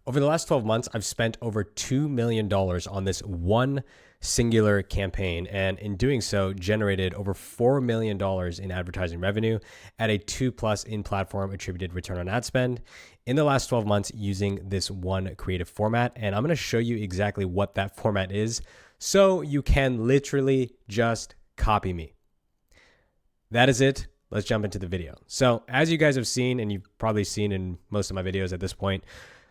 Over the last 12 months, I've spent over $2 million on this one singular campaign, and in doing so, generated over $4 million in advertising revenue at a 2+ in platform attributed return on ad spend in the last 12 months using this one creative format. And I'm going to show you exactly what that format is so you can literally just copy me. That is it. Let's jump into the video. So as you guys have seen, and you've probably seen in most of my videos at this point,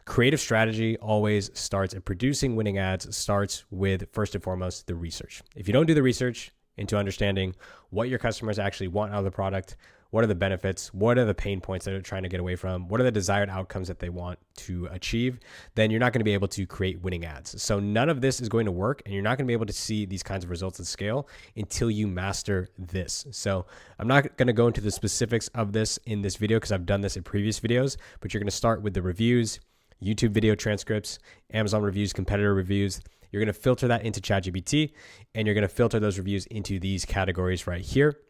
creative strategy always starts, and producing winning ads starts with, first and foremost, the research. If you don't do the research into understanding what your customers actually want out of the product, what are the benefits, what are the pain points that they're trying to get away from, what are the desired outcomes that they want to achieve, then you're not going to be able to create winning ads. So none of this is going to work, and you're not going to be able to see these kinds of results at scale until you master this. So I'm not going to go into the specifics of this in this video because I've done this in previous videos, but you're going to start with the reviews, YouTube video transcripts, Amazon reviews, competitor reviews. You're going to filter that into ChatGPT, and you're going to filter those reviews into these categories right here.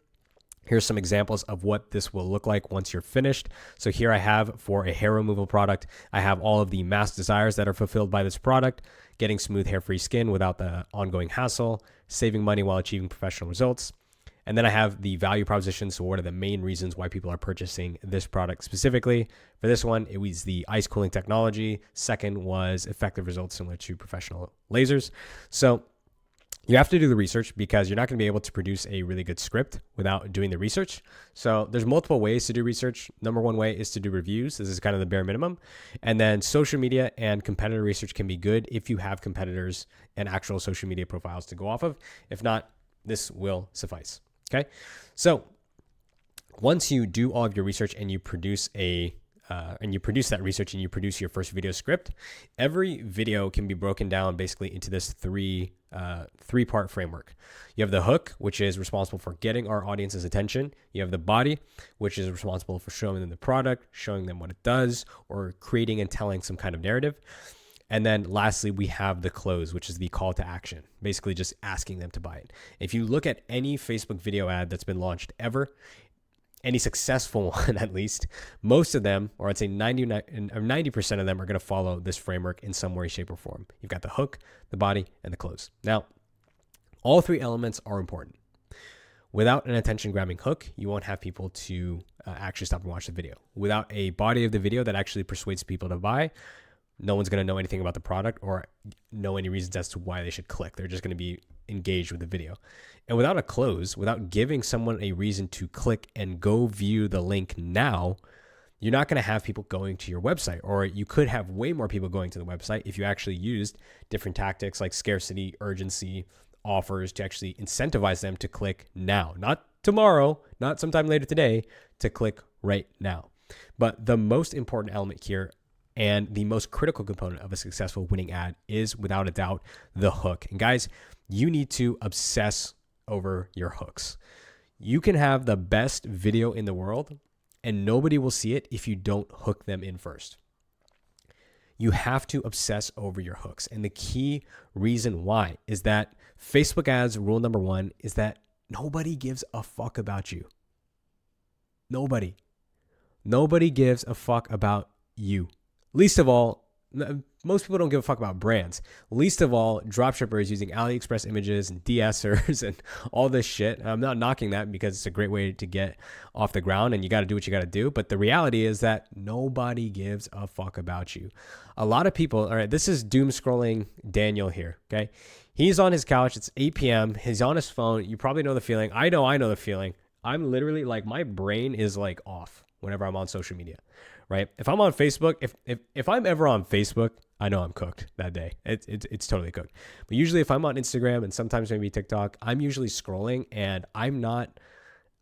Here's some examples of what this will look like once you're finished. So here I have, for a hair removal product, I have all of the mass desires that are fulfilled by this product: getting smooth hair-free skin without the ongoing hassle, saving money while achieving professional results. And then I have the value proposition. So what are the main reasons why people are purchasing this product specifically? For this one, it was the ice cooling technology. Second was effective results similar to professional lasers. So you have to do the research because you're not going to be able to produce a really good script without doing the research. So there's multiple ways to do research. Number one way is to do reviews. This is kind of the bare minimum. And then social media and competitor research can be good if you have competitors and actual social media profiles to go off of. If not, this will suffice. Okay. So once you do all of your research and you produce that research and you produce your first video script, every video can be broken down basically into this three-part framework. You have the hook, which is responsible for getting our audience's attention. You have the body, which is responsible for showing them the product, showing them what it does, or creating and telling some kind of narrative. And then lastly, we have the close, which is the call to action, basically just asking them to buy it. If you look at any Facebook video ad that's been launched ever, any successful one at least, most of them, or I'd say 90% of them, are going to follow this framework in some way, shape, or form. You've got the hook, the body, and the close. Now, all three elements are important. Without an attention-grabbing hook, you won't have people to actually stop and watch the video. Without a body of the video that actually persuades people to buy, no one's going to know anything about the product or know any reasons as to why they should click. They're just going to be engaged with the video. And without a close, without giving someone a reason to click and go view the link now, you're not going to have people going to your website. Or you could have way more people going to the website if you actually used different tactics like scarcity, urgency, offers to actually incentivize them to click now. Not tomorrow, not sometime later today, to click right now. But the most important element here, and the most critical component of a successful winning ad, is without a doubt the hook. And guys, you need to obsess over your hooks. You can have the best video in the world and nobody will see it if you don't hook them in first. You have to obsess over your hooks. And the key reason why is that Facebook ads, rule number one, is that nobody gives a fuck about you. Nobody gives a fuck about you. Least of all, most people don't give a fuck about brands. Least of all, dropshippers using AliExpress images and de-essers and all this shit. I'm not knocking that because it's a great way to get off the ground and you got to do what you got to do. But the reality is that nobody gives a fuck about you. A lot of people, all right, this is doom scrolling Daniel here, okay? He's on his couch. It's 8 p.m. He's on his phone. You probably know the feeling. I know the feeling. I'm literally like, my brain is like off whenever I'm on social media. Right? If I'm on Facebook, if I'm ever on Facebook, I know I'm cooked that day. It's totally cooked. But usually if I'm on Instagram and sometimes maybe TikTok, I'm usually scrolling and I'm not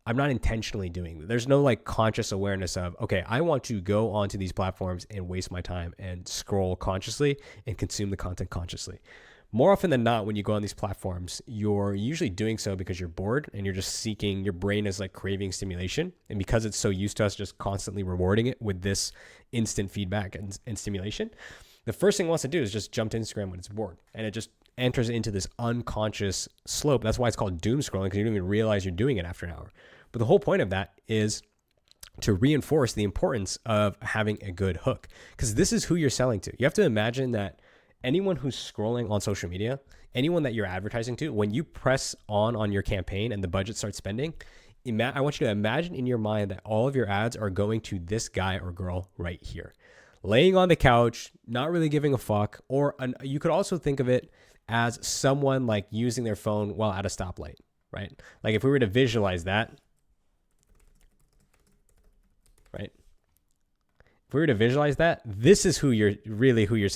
intentionally doing it. There's no like conscious awareness of, okay, I want to go onto these platforms and waste my time and scroll consciously and consume the content consciously. More often than not, when you go on these platforms, you're usually doing so because you're bored and you're just seeking, your brain is like craving stimulation. And because it's so used to us just constantly rewarding it with this instant feedback and stimulation, the first thing it wants to do is just jump to Instagram when it's bored. And it just enters into this unconscious slope. That's why it's called doom scrolling, because you don't even realize you're doing it after an hour. But the whole point of that is to reinforce the importance of having a good hook, because this is who you're selling to. You have to imagine that anyone who's scrolling on social media, anyone that you're advertising to, when you press on your campaign and the budget starts spending, I want you to imagine in your mind that all of your ads are going to this guy or girl right here, laying on the couch, not really giving a fuck. Or you could also think of it as someone like using their phone while at a stoplight, right? Like if we were to visualize that, right? If we were to visualize that, this is who you're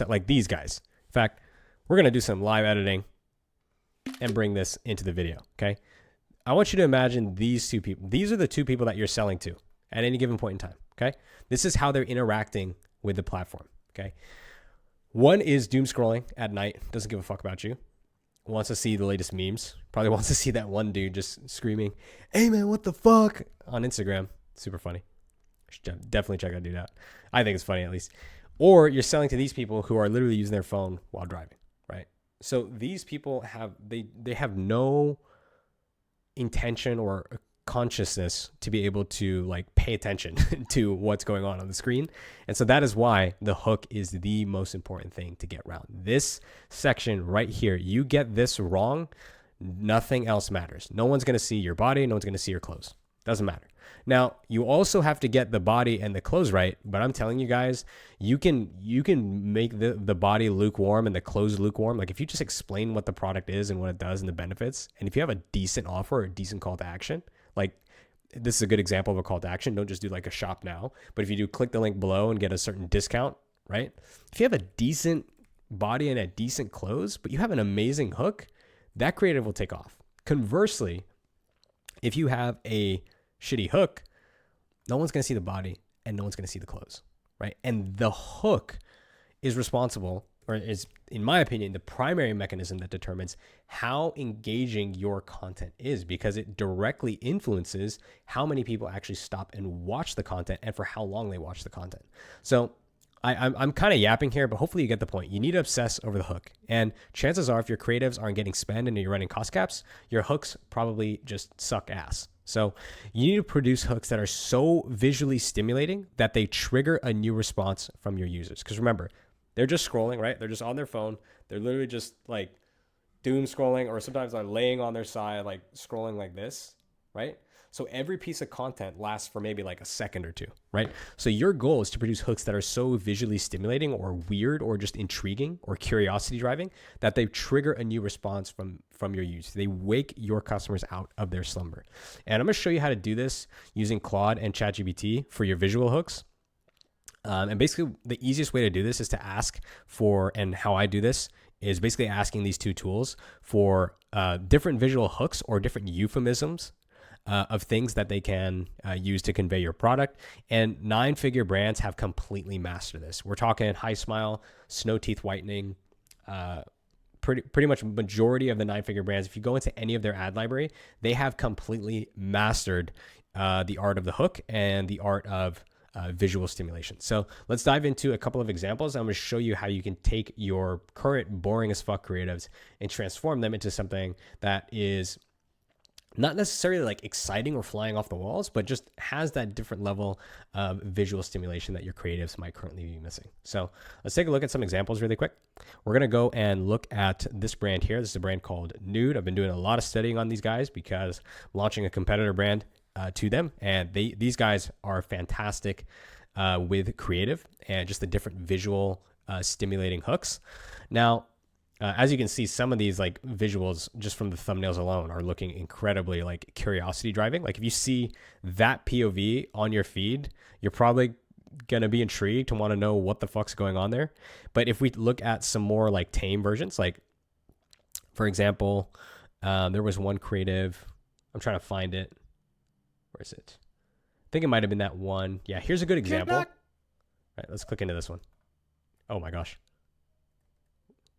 like these guys. In fact, we're going to do some live editing and bring this into the video. Okay. I want you to imagine these two people. These are the two people that you're selling to at any given point in time. Okay. This is how they're interacting with the platform. Okay. One is doom scrolling at night. Doesn't give a fuck about you. Wants to see the latest memes. Probably wants to see that one dude just screaming, "Hey man, what the fuck?" on Instagram. Super funny. Definitely check that dude out. I think it's funny at least. Or you're selling to these people who are literally using their phone while driving, right? So these people they have no intention or consciousness to be able to like pay attention to what's going on the screen. And so that is why the hook is the most important thing to get around. This section right here, you get this wrong, nothing else matters. No one's going to see your body. No one's going to see your clothes. Doesn't matter. Now, you also have to get the body and the clothes right, but I'm telling you guys, you can make the body lukewarm and the clothes lukewarm. Like if you just explain what the product is and what it does and the benefits, and if you have a decent offer or a decent call to action, like this is a good example of a call to action. Don't just do like a shop now, but if you do click the link below and get a certain discount, right? If you have a decent body and a decent clothes, but you have an amazing hook, that creative will take off. Conversely, if you have a shitty hook, no one's going to see the body and no one's going to see the clothes, right? And the hook is responsible, or is, in my opinion, the primary mechanism that determines how engaging your content is, because it directly influences how many people actually stop and watch the content and for how long they watch the content. So I'm kind of yapping here, but hopefully you get the point. You need to obsess over the hook. And chances are if your creatives aren't getting spend and you're running cost caps, your hooks probably just suck ass. So you need to produce hooks that are so visually stimulating that they trigger a new response from your users. Because remember, they're just scrolling, right? They're just on their phone. They're literally just like doom scrolling, or sometimes they're laying on their side, like scrolling like this, right? So every piece of content lasts for maybe like a second or two, right? So your goal is to produce hooks that are so visually stimulating or weird or just intriguing or curiosity driving that they trigger a new response from your users. They wake your customers out of their slumber. And I'm going to show you how to do this using Claude and ChatGPT for your visual hooks. And basically the easiest way to do this is to ask for, and how I do this is basically asking these two tools for different visual hooks or different euphemisms of things that they can use to convey your product. And 9-figure brands have completely mastered this. We're talking High Smile, Snow Teeth Whitening, pretty much majority of the 9-figure brands. If you go into any of their ad library, they have completely mastered the art of the hook and the art of visual stimulation. So let's dive into a couple of examples. I'm going to show you how you can take your current boring as fuck creatives and transform them into something that is not necessarily like exciting or flying off the walls, but just has that different level of visual stimulation that your creatives might currently be missing. So let's take a look at some examples really quick. We're going to go and look at this brand here. This is a brand called Nude. I've been doing a lot of studying on these guys because I'm launching a competitor brand to them. And these guys are fantastic with creative and just the different visual stimulating hooks. Now, as you can see, some of these like visuals just from the thumbnails alone are looking incredibly like curiosity driving. Like if you see that POV on your feed, you're probably going to be intrigued to want to know what the fuck's going on there. But if we look at some more like tame versions, like for example, there was one creative, I'm trying to find it. Where is it? I think it might've been that one. Yeah. Here's a good example. All right, let's click into this one. Oh my gosh.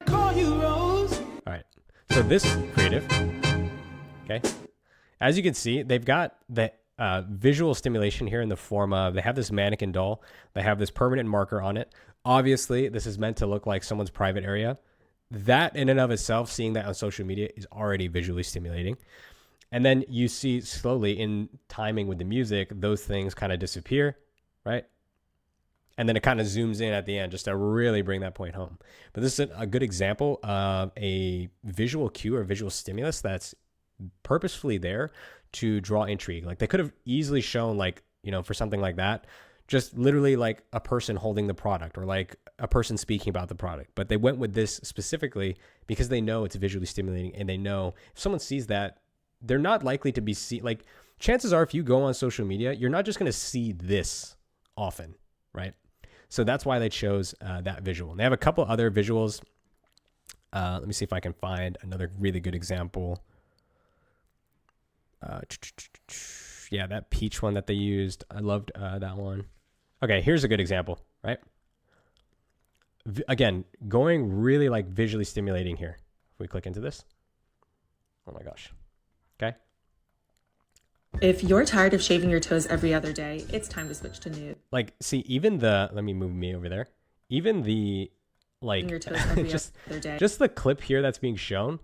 Call you Rose. All right. So this creative, okay. As you can see, they've got the visual stimulation here in the form of, they have this mannequin doll. They have this permanent marker on it. Obviously, this is meant to look like someone's private area. That in and of itself, seeing that on social media is already visually stimulating. And then you see slowly in timing with the music, those things kind of disappear, right? And then it kind of zooms in at the end just to really bring that point home. But this is a good example of a visual cue or visual stimulus that's purposefully there to draw intrigue. Like they could have easily shown, like, you know, for something like that, just literally like a person holding the product or like a person speaking about the product. But they went with this specifically because they know it's visually stimulating, and they know if someone sees that, they're not likely to be like, chances are if you go on social media, you're not just going to see this often, right? So that's why they chose that visual. And they have a couple other visuals. Let me see if I can find another really good example. Yeah, that peach one that they used. I loved that one. Okay, here's a good example, right? Again, going really like visually stimulating here. If we click into this. Oh my gosh. Okay. If you're tired of shaving your toes every other day, it's time to switch to nude. Like, see, even let me move me over there. Even the, like, Your toes every other day. just the clip here that's being shown.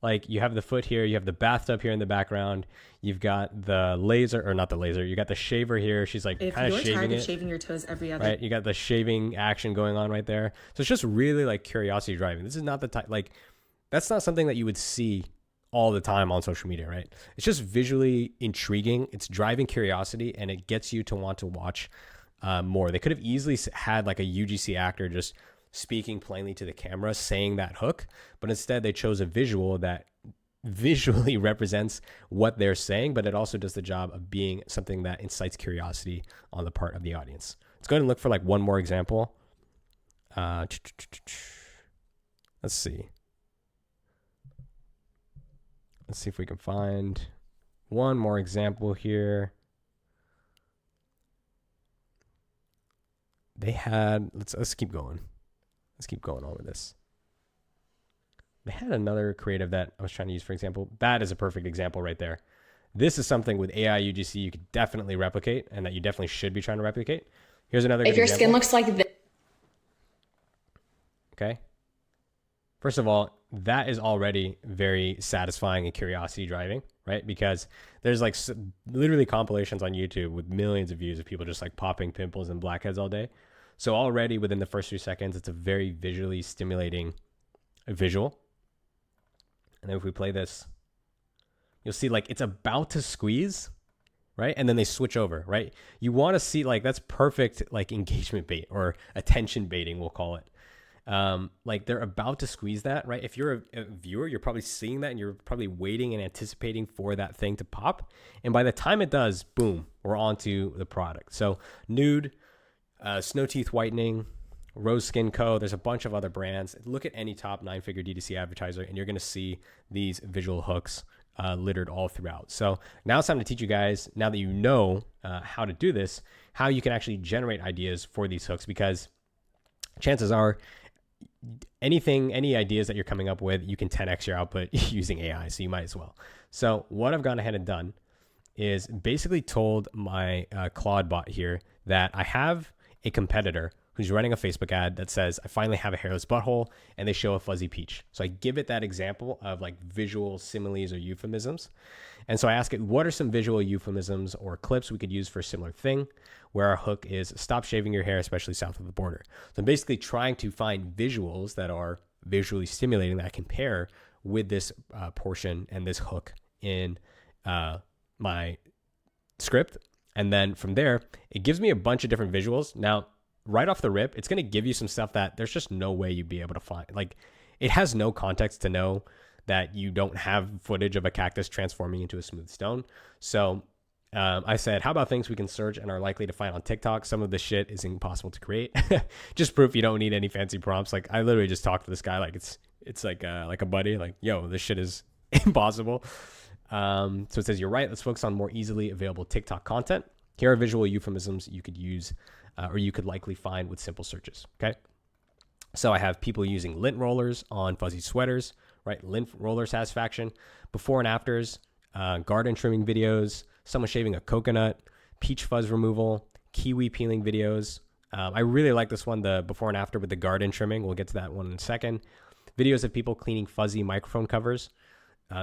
Like, you have the foot here, you have the bathtub here in the background, you've got the laser, or not the laser, you got the shaver here. She's like kind of shaving it. If you're tired of shaving your toes every other right, you got the shaving action going on right there. So it's just really like curiosity driving. This is not the type, like, that's not something that you would see all the time on social media, right? It's just visually intriguing. It's driving curiosity, and it gets you to want to watch more. They could have easily had like a UGC actor just speaking plainly to the camera, saying that hook, but instead they chose a visual that visually represents what they're saying, but it also does the job of being something that incites curiosity on the part of the audience. Let's go ahead and look for like one more example. Let's see. Let's see if we can find one more example here. They had, let's keep going. Let's keep going on with this. They had another creative that I was trying to use, for example. That is a perfect example right there. This is something with AI UGC you could definitely replicate, and that you definitely should be trying to replicate. Here's another If good your example. skin looks like this. Okay. First of all, that is already very satisfying and curiosity driving, right? Because there's like literally compilations on YouTube with millions of views of people just like popping pimples and blackheads all day. So already within the first few seconds, it's a very visually stimulating visual. And then if we play this, you'll see like it's about to squeeze, right? And then they switch over, right? You want to see, like, that's perfect like engagement bait or attention baiting, we'll call it. Like they're about to squeeze that, right? If you're a viewer, you're probably seeing that and you're probably waiting and anticipating for that thing to pop. And by the time it does, boom, we're on to the product. So nude, Snow Teeth Whitening, Rose Skin Co. There's a bunch of other brands. Look at any top 9-figure D2C advertiser and you're going to see these visual hooks littered all throughout. So now it's time to teach you guys, now that you know how to do this, how you can actually generate ideas for these hooks, because chances are any ideas that you're coming up with, you can 10x your output using AI, so you might as well. So what I've gone ahead and done is basically told my Claude bot here that I have a competitor who's running a Facebook ad that says, I finally have a hairless butthole, and they show a fuzzy peach. So I give it that example of like visual similes or euphemisms. And so I ask it, what are some visual euphemisms or clips we could use for a similar thing, where our hook is stop shaving your hair, especially south of the border. So I'm basically trying to find visuals that are visually stimulating that I can pair with this portion and this hook in my script. And then from there, it gives me a bunch of different visuals. Now, right off the rip, it's going to give you some stuff that there's just no way you'd be able to find. Like, it has no context to know that you don't have footage of a cactus transforming into a smooth stone. So I said, how about things we can search and are likely to find on TikTok? Some of this shit is impossible to create. Just proof you don't need any fancy prompts. Like, I literally just talked to this guy like it's like a buddy. Like, yo, this shit is impossible. So it says, you're right. Let's focus on more easily available TikTok content. Here are visual euphemisms you could use or you could likely find with simple searches. Okay. So I have people using lint rollers on fuzzy sweaters, right? Lint roller satisfaction, before and afters, garden trimming videos, someone shaving a coconut, peach fuzz removal, kiwi peeling videos. I really like this one, the before and after with the garden trimming. We'll get to that one in a second. Videos of people cleaning fuzzy microphone covers.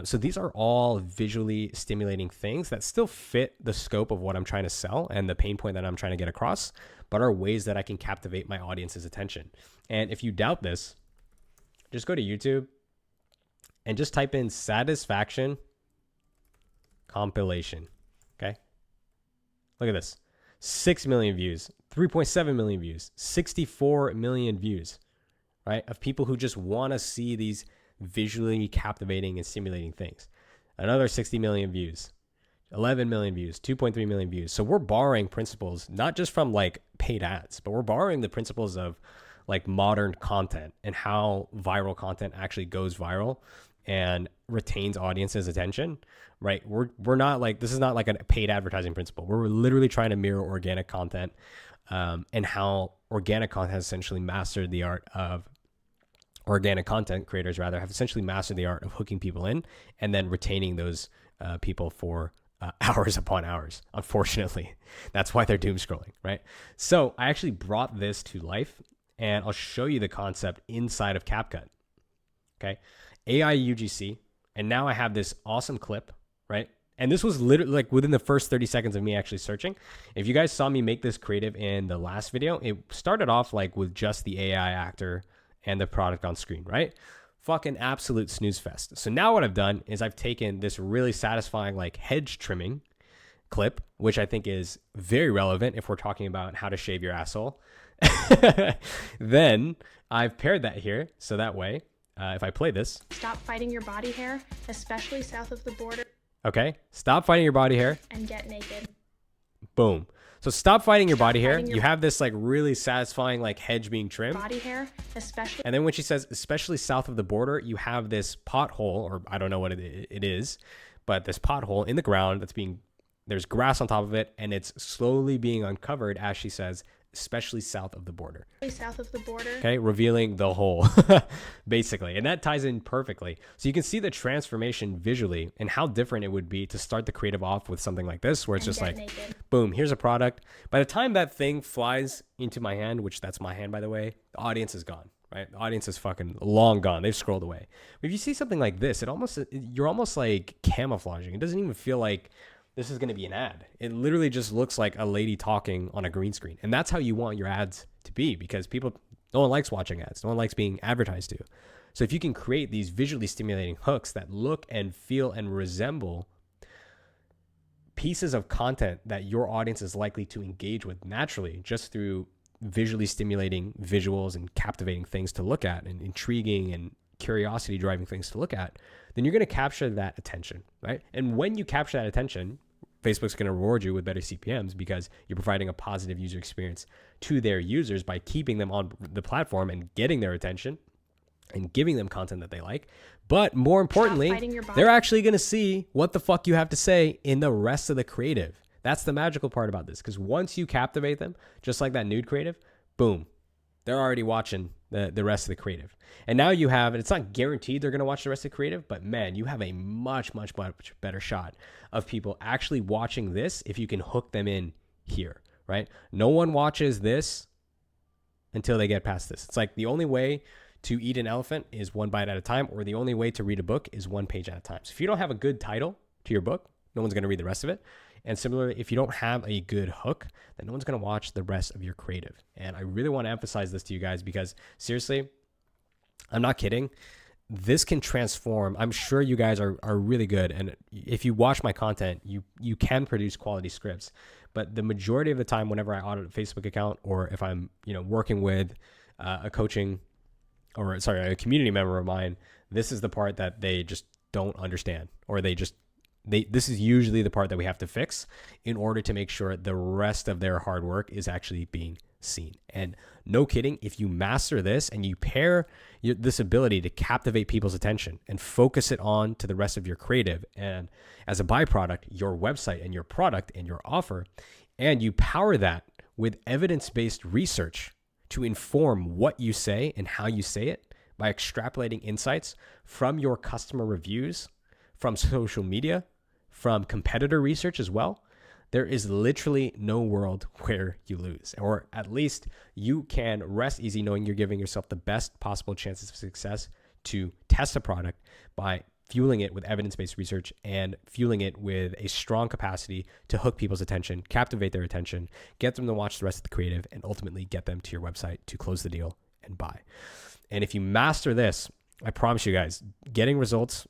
So these are all visually stimulating things that still fit the scope of what I'm trying to sell and the pain point that I'm trying to get across, but are ways that I can captivate my audience's attention. And if you doubt this, just go to YouTube and just type in satisfaction compilation. Okay. Look at this. 6 million views, 3.7 million views, 64 million views, right? Of people who just want to see these visually captivating and stimulating things. Another 60 million views, 11 million views, 2.3 million views. So we're borrowing principles, not just from like paid ads, but we're borrowing the principles of like modern content and how viral content actually goes viral and retains audiences' attention, right? We're not like, this is not like a paid advertising principle. We're literally trying to mirror organic content, and how organic content has essentially mastered the art of organic content creators rather have essentially mastered the art of hooking people in and then retaining those people for hours upon hours. Unfortunately, that's why they're doom scrolling, right? So I actually brought this to life, and I'll show you the concept inside of CapCut. Okay, AI UGC, and now I have this awesome clip, right? And this was literally like within the first 30 seconds of me actually searching. If you guys saw me make this creative in the last video, it started off like with just the AI actor and the product on screen, right? Fucking absolute snooze fest. So now what I've done is I've taken this really satisfying like hedge trimming clip, which I think is very relevant if we're talking about how to shave your asshole. Then I've paired that here. So that way, if I play this. Stop fighting your body hair, especially south of the border. Okay. Stop fighting your body hair. And get naked. Boom. So stop fighting your body hair. You have this like really satisfying like hedge being trimmed. Body hair, especially. And then when she says, especially south of the border, you have this pothole, or I don't know what it is, but this pothole in the ground that's there's grass on top of it, and it's slowly being uncovered as she says, especially south of the border. South of the border. Okay, revealing the hole, basically. And that ties in perfectly. So you can see the transformation visually and how different it would be to start the creative off with something like this, where it's just like, naked. Boom, here's a product. By the time that thing flies into my hand, which that's my hand, by the way, the audience is gone, right? The audience is fucking long gone. They've scrolled away. But if you see something like this, you're almost like camouflaging. It doesn't even feel like this is going to be an ad. It literally just looks like a lady talking on a green screen. And that's how you want your ads to be, because no one likes watching ads. No one likes being advertised to. So if you can create these visually stimulating hooks that look and feel and resemble pieces of content that your audience is likely to engage with naturally, just through visually stimulating visuals and captivating things to look at and intriguing and curiosity driving things to look at, then you're going to capture that attention, right? And when you capture that attention, Facebook's going to reward you with better CPMs because you're providing a positive user experience to their users by keeping them on the platform and getting their attention and giving them content that they like. But more importantly, they're actually going to see what the fuck you have to say in the rest of the creative. That's the magical part about this, because once you captivate them, just like that nude creative, boom, they're already watching the rest of the creative. And now you have, and it's not guaranteed they're going to watch the rest of the creative, but man, you have a much, much, much better shot of people actually watching this if you can hook them in here, right? No one watches this until they get past this. It's like the only way to eat an elephant is one bite at a time, or the only way to read a book is one page at a time. So if you don't have a good title to your book, no one's going to read the rest of it. And similarly, if you don't have a good hook, then no one's going to watch the rest of your creative. And I really want to emphasize this to you guys, because seriously, I'm not kidding. This can transform. I'm sure you guys are really good. And if you watch my content, you can produce quality scripts. But the majority of the time, whenever I audit a Facebook account, or if I'm working with a community member of mine, this is the part that they just don't understand, or this is usually the part that we have to fix in order to make sure the rest of their hard work is actually being seen. And no kidding, if you master this and you pair this ability to captivate people's attention and focus it on to the rest of your creative, and as a byproduct, your website and your product and your offer, and you power that with evidence-based research to inform what you say and how you say it by extrapolating insights from your customer reviews, from social media, from competitor research as well, there is literally no world where you lose, or at least you can rest easy knowing you're giving yourself the best possible chances of success to test a product by fueling it with evidence-based research and fueling it with a strong capacity to hook people's attention, captivate their attention, get them to watch the rest of the creative, and ultimately get them to your website to close the deal and buy. And if you master this, I promise you guys, getting results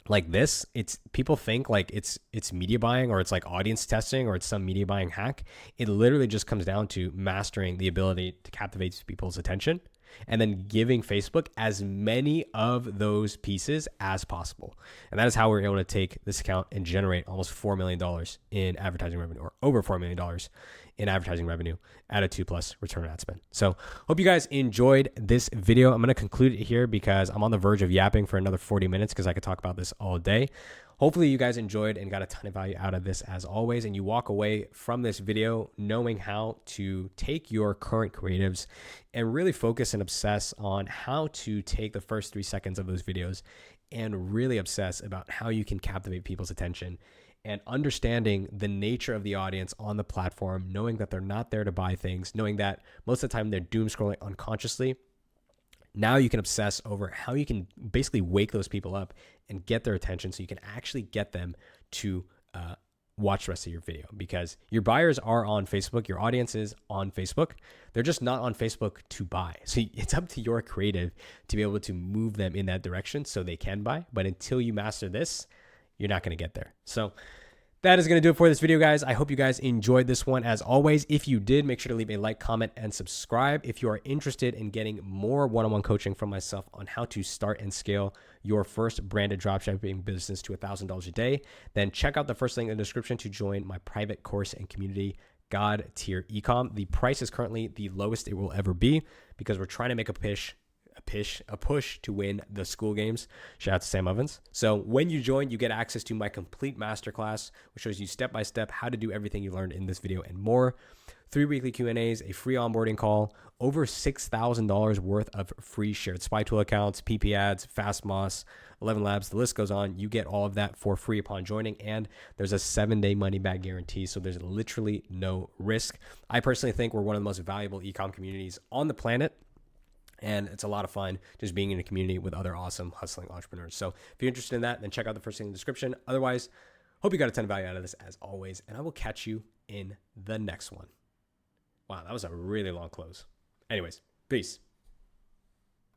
like this, it's people think like it's media buying or it's like audience testing or it's some media buying hack. It literally just comes down to mastering the ability to captivate people's attention and then giving Facebook as many of those pieces as possible. And that is how we're able to take this account and generate almost $4 million in advertising revenue, or over $4 million in advertising revenue at a 2+ return on ad spend. So hope you guys enjoyed this video. I'm going to conclude it here because I'm on the verge of yapping for another 40 minutes because I could talk about this all day. Hopefully you guys enjoyed and got a ton of value out of this as always, and you walk away from this video knowing how to take your current creatives and really focus and obsess on how to take the first 3 seconds of those videos and really obsess about how you can captivate people's attention and understanding the nature of the audience on the platform, knowing that they're not there to buy things, knowing that most of the time they're doom scrolling unconsciously. Now you can obsess over how you can basically wake those people up and get their attention so you can actually get them to watch the rest of your video, because your buyers are on Facebook, your audience is on Facebook. They're just not on Facebook to buy. So it's up to your creative to be able to move them in that direction so they can buy. But until you master this, you're not going to get there. So that is going to do it for this video, guys. I hope you guys enjoyed this one. As always, if you did, make sure to leave a like, comment, and subscribe. If you are interested in getting more one-on-one coaching from myself on how to start and scale your first branded dropshipping business to $1,000 a day, then check out the first link in the description to join my private course and community, God Tier Ecom. The price is currently the lowest it will ever be because we're trying to make a push to win the school games. Shout out to Sam Ovens. So when you join, you get access to my complete masterclass, which shows you step-by-step how to do everything you learned in this video and more. 3 weekly Q&As, a free onboarding call, over $6,000 worth of free shared spy tool accounts, PP ads, FastMoss, 11 Labs, the list goes on. You get all of that for free upon joining, and there's a 7-day money-back guarantee, so there's literally no risk. I personally think we're one of the most valuable e-com communities on the planet, and it's a lot of fun just being in a community with other awesome hustling entrepreneurs. So if you're interested in that, then check out the first thing in the description. Otherwise, hope you got a ton of value out of this as always, and I will catch you in the next one. Wow, that was a really long close. Anyways, peace.